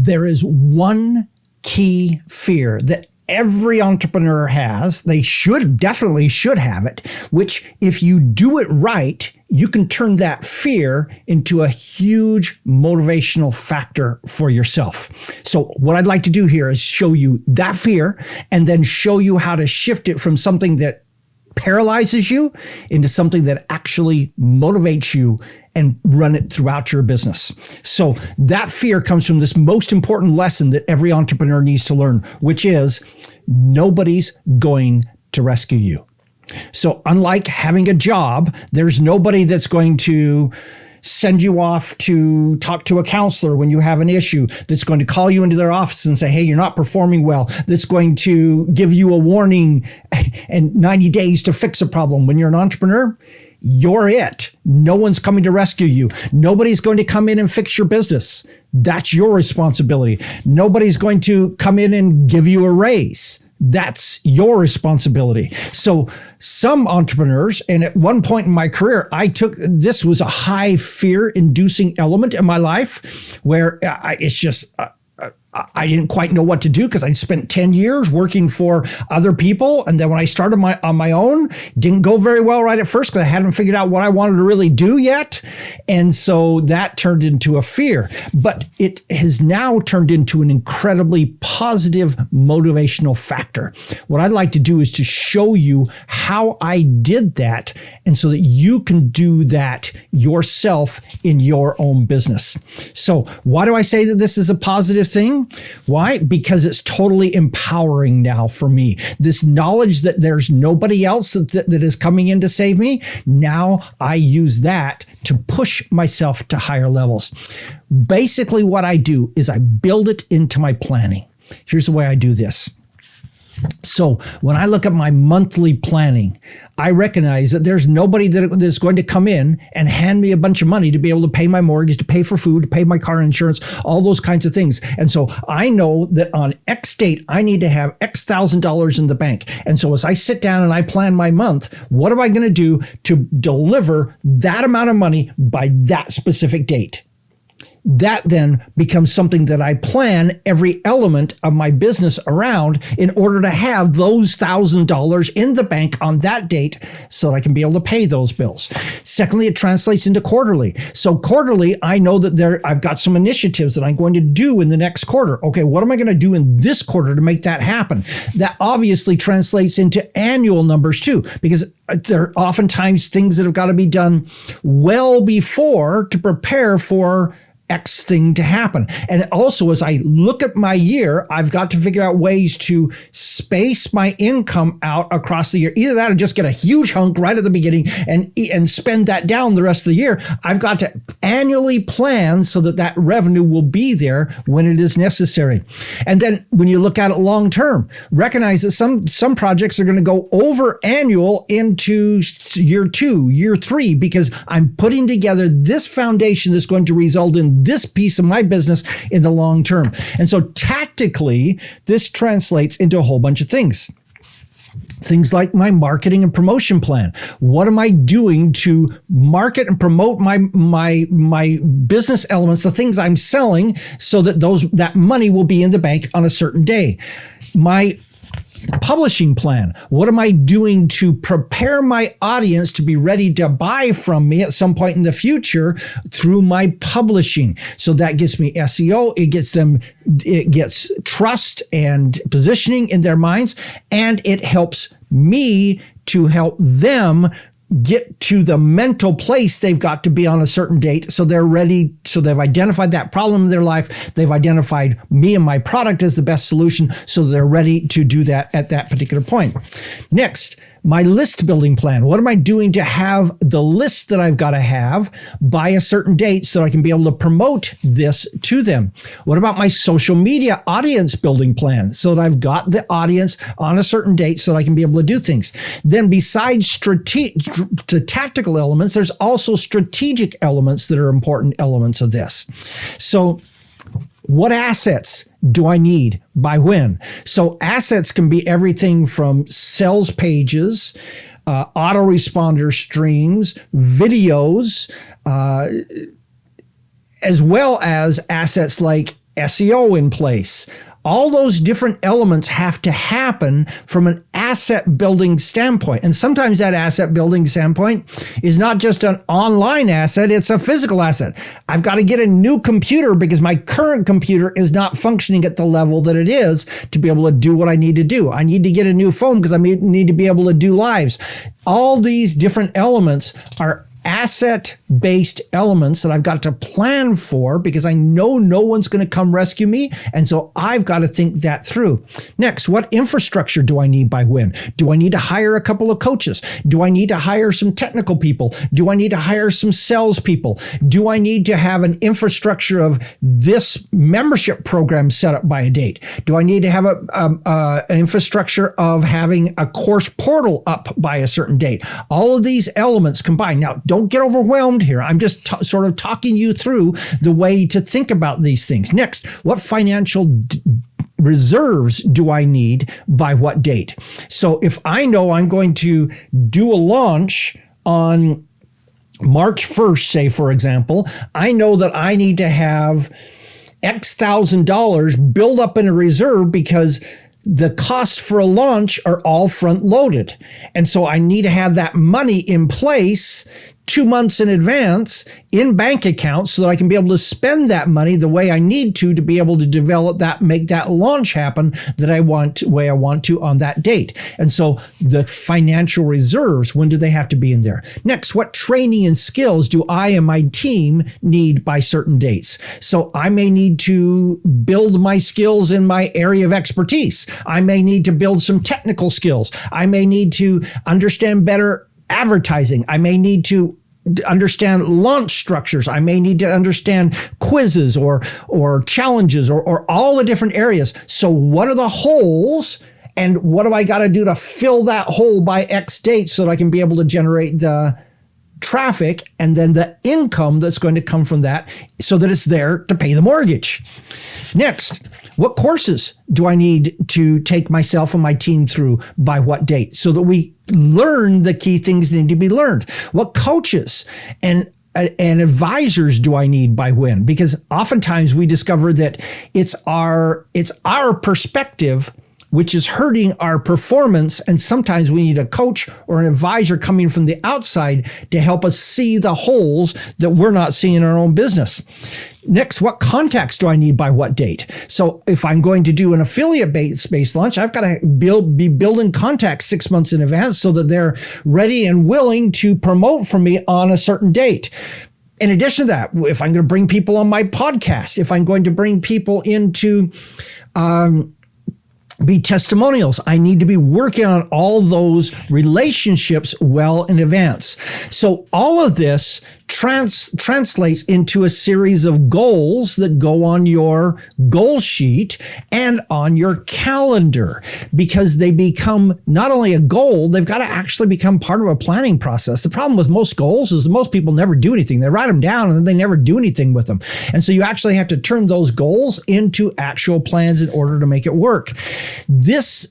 There is one key fear that every entrepreneur has. They definitely should have it, which if you do it right, you can turn that fear into a huge motivational factor for yourself. So what I'd like to do here is show you that fear and then show you how to shift it from something that paralyzes you into something that actually motivates you and run it throughout your business. So that fear comes from this most important lesson that every entrepreneur needs to learn, which is nobody's going to rescue you. So unlike having a job, there's nobody that's going to send you off to talk to a counselor when you have an issue, that's going to call you into their office and say, hey, you're not performing well, that's going to give you a warning and 90 days to fix a problem. When you're an entrepreneur, you're it. No one's coming to rescue you. Nobody's going to come in and fix your business. That's your responsibility. Nobody's going to come in and give you a raise. That's your responsibility. So some entrepreneurs, and at one point in my career, this was a high fear inducing element in my life where I didn't quite know what to do because I spent 10 years working for other people. And then when I started on my own, didn't go very well right at first because I hadn't figured out what I wanted to really do yet. And so that turned into a fear. But it has now turned into an incredibly positive motivational factor. What I'd like to do is to show you how I did that, and so that you can do that yourself in your own business. So why do I say that this is a positive thing? Why? Because it's totally empowering now for me. This knowledge that there's nobody else that is coming in to save me, now I use that to push myself to higher levels. Basically, what I do is I build it into my planning. Here's the way I do this. So when I look at my monthly planning, I recognize that there's nobody that's going to come in and hand me a bunch of money to be able to pay my mortgage, to pay for food, to pay my car insurance, all those kinds of things. And so I know that on X date, I need to have X $1,000 in the bank. And so as I sit down and I plan my month, what am I going to do to deliver that amount of money by that specific date? That then becomes something that I plan every element of my business around in order to have those $1,000 in the bank on that date so that I can be able to pay those bills. Secondly, it translates into quarterly. So quarterly, I know that I've got some initiatives that I'm going to do in the next quarter. Okay, what am I going to do in this quarter to make that happen? That obviously translates into annual numbers too, because there are oftentimes things that have got to be done well before to prepare for X thing to happen. And also, as I look at my year, I've got to figure out ways to space my income out across the year. Either that or just get a huge hunk right at the beginning and spend that down the rest of the year. I've got to annually plan so that revenue will be there when it is necessary. And then when you look at it long term, recognize that some projects are going to go over annual into year 2, year 3, because I'm putting together this foundation that's going to result in this piece of my business in the long term. And so tactically, this translates into a whole bunch of things. Things like my marketing and promotion plan. What am I doing to market and promote my business elements, the things I'm selling, so that that money will be in the bank on a certain day? My publishing plan. What am I doing to prepare my audience to be ready to buy from me at some point in the future through my publishing? So that gets me SEO. It gets trust and positioning in their minds, and it helps me to help them get to the mental place they've got to be on a certain date. So they're ready. So they've identified that problem in their life. They've identified me and my product as the best solution. So they're ready to do that at that particular point. Next, my list building plan. What am I doing to have the list that I've got to have by a certain date so I can be able to promote this to them? What about my social media audience building plan so that I've got the audience on a certain date so that I can be able to do things? Then besides the tactical elements, there's also strategic elements that are important elements of this. So what assets do I need by when? So assets can be everything from sales pages, autoresponder streams, videos, as well as assets like SEO in place. All those different elements have to happen from an asset building standpoint. And sometimes that asset building standpoint is not just an online asset, it's a physical asset. I've got to get a new computer because my current computer is not functioning at the level that it is to be able to do what I need to do. I need to get a new phone because I need to be able to do lives. All these different elements are asset-based elements that I've got to plan for because I know no one's going to come rescue me. And so I've got to think that through. Next, what infrastructure do I need by when? Do I need to hire a couple of coaches? Do I need to hire some technical people? Do I need to hire some salespeople? Do I need to have an infrastructure of this membership program set up by a date? Do I need to have an infrastructure of having a course portal up by a certain date? All of these elements combined. Now, don't get overwhelmed here. I'm just sort of talking you through the way to think about these things. Next, what financial reserves do I need by what date? So if I know I'm going to do a launch on March 1st, say, for example, I know that I need to have X $1,000 build up in a reserve because the costs for a launch are all front loaded. And so I need to have that money in place 2 months in advance in bank accounts so that I can be able to spend that money the way I need to be able to develop that, make that launch happen that I want, way I want to on that date. And so the financial reserves, when do they have to be in there? Next, what training and skills do I and my team need by certain dates? So I may need to build my skills in my area of expertise. I may need to build some technical skills. I may need to understand better advertising. I may need to understand launch structures. I may need to understand quizzes or challenges or all the different areas. So what are the holes and what do I got to do to fill that hole by X date so that I can be able to generate the traffic and then the income that's going to come from that so that it's there to pay the mortgage. Next, what courses do I need to take myself and my team through by what date so that we learn the key things that need to be learned? What coaches and advisors do I need by when? Because oftentimes we discover that it's our perspective which is hurting our performance. And sometimes we need a coach or an advisor coming from the outside to help us see the holes that we're not seeing in our own business. Next, what contacts do I need by what date? So if I'm going to do an affiliate-based launch, I've got to be building contacts 6 months in advance so that they're ready and willing to promote for me on a certain date. In addition to that, if I'm going to bring people on my podcast, if I'm going to bring people into be testimonials, I need to be working on all those relationships well in advance. So all of this translates into a series of goals that go on your goal sheet and on your calendar, because they become not only a goal, they've got to actually become part of a planning process. The problem with most goals is that most people never do anything. They write them down and then they never do anything with them. And so you actually have to turn those goals into actual plans in order to make it work.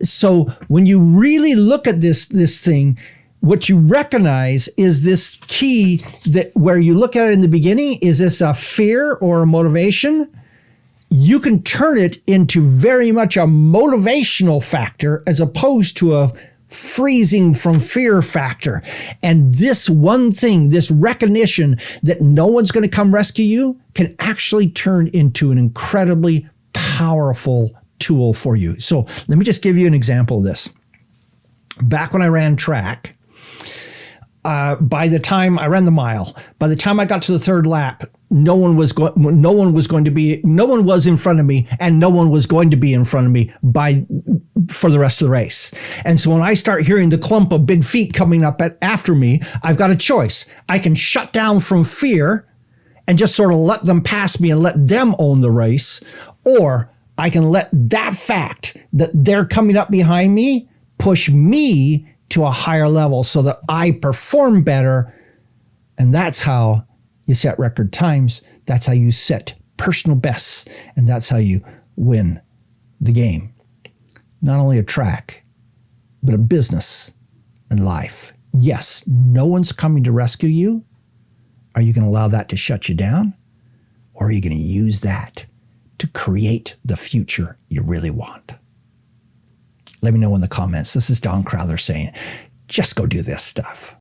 So when you really look at this thing, what you recognize is this key that where you look at it in the beginning, is this a fear or a motivation? You can turn it into very much a motivational factor as opposed to a freezing from fear factor. And this one thing, this recognition that no one's going to come rescue you, can actually turn into an incredibly powerful tool for you. So let me just give you an example of this. Back when I ran track, by the time I ran the mile, by the time I got to the third lap, no one was in front of me, and no one was going to be in front of me for the rest of the race. And so when I start hearing the clump of big feet coming up after me, I've got a choice. I can shut down from fear and just sort of let them pass me and let them own the race, or I can let that fact that they're coming up behind me push me to a higher level so that I perform better. And that's how you set record times. That's how you set personal bests. And that's how you win the game. Not only a track, but a business and life. Yes, no one's coming to rescue you. Are you going to allow that to shut you down? Or are you going to use that to create the future you really want? Let me know in the comments. This is Don Crowther saying, just go do this stuff.